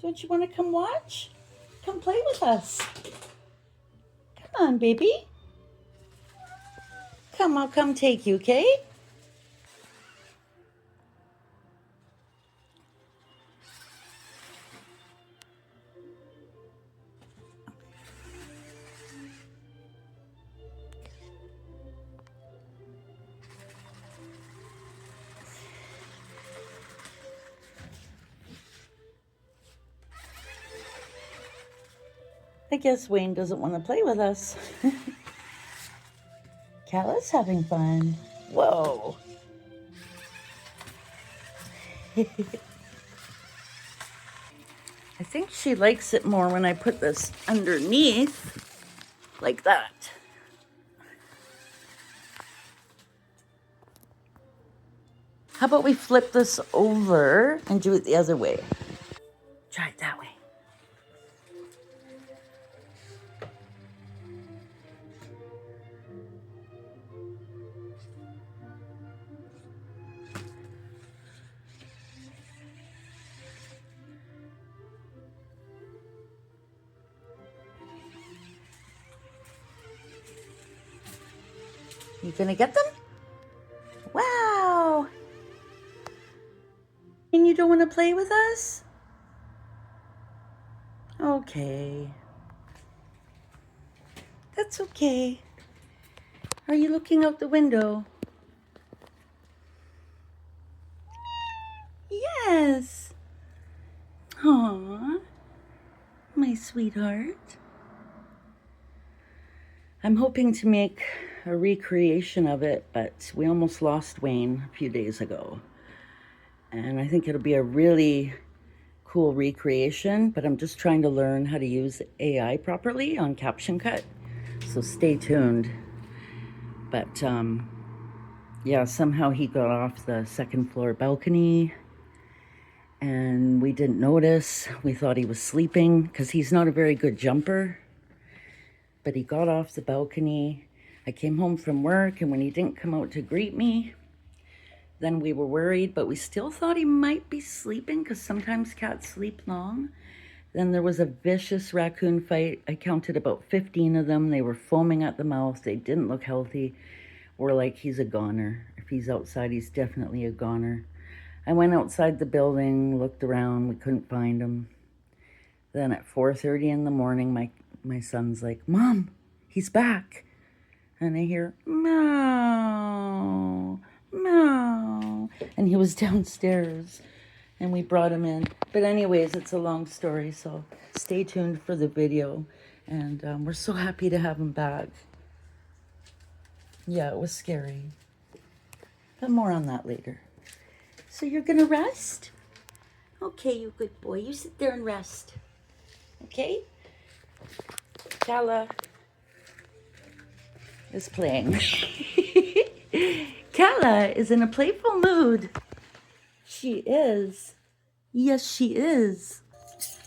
Don't you want to come watch? Come play with us. Come on, baby. Come, I'll come take you, okay? I guess Wayne doesn't want to play with us. Callie's having fun. Whoa. I think she likes it more when I put this underneath, like that. How about we flip this over and do it the other way? Try it that way. You gonna get them? Wow. And you don't want to play with us? Okay. That's okay. Are you looking out the window? Yes. Aw, my sweetheart. I'm hoping to make a recreation of it, but we almost lost Wayne a few days ago. And I think it'll be a really cool recreation, but I'm just trying to learn how to use AI properly on Caption Cut. So stay tuned. But yeah, somehow he got off the second floor balcony and we didn't notice. We thought he was sleeping because he's not a very good jumper. But he got off the balcony. I came home from work, and when he didn't come out to greet me, then we were worried, but we still thought he might be sleeping because sometimes cats sleep long. Then there was a vicious raccoon fight. I counted about 15 of them. They were foaming at the mouth. They didn't look healthy. We're like, he's a goner. If he's outside, he's definitely a goner. I went outside the building, looked around. We couldn't find him. Then at 4:30 in the morning, my son's like, Mom, he's back. And I hear, meow, meow. And he was downstairs and we brought him in. But anyways, it's a long story, so stay tuned for the video. And we're so happy to have him back. Yeah, it was scary. But more on that later. So you're gonna rest? Okay, you good boy. You sit there and rest. Okay? Kala is playing. Kala is in a playful mood. She is. Yes, she is.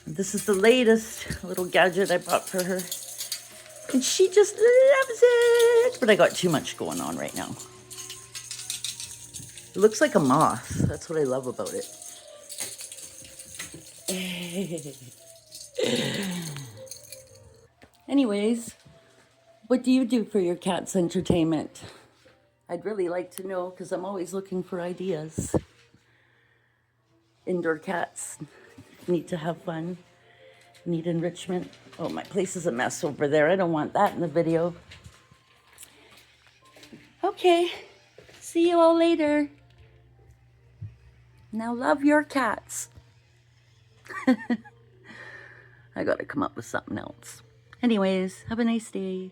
This is the latest little gadget I bought for her. And she just loves it. But I got too much going on right now. It looks like a moth. That's what I love about it. Anyways, what do you do for your cat's entertainment? I'd really like to know because I'm always looking for ideas. Indoor cats need to have fun, need enrichment. Oh, my place is a mess over there. I don't want that in the video. Okay, see you all later. Now love your cats. I gotta come up with something else. Anyways, have a nice day.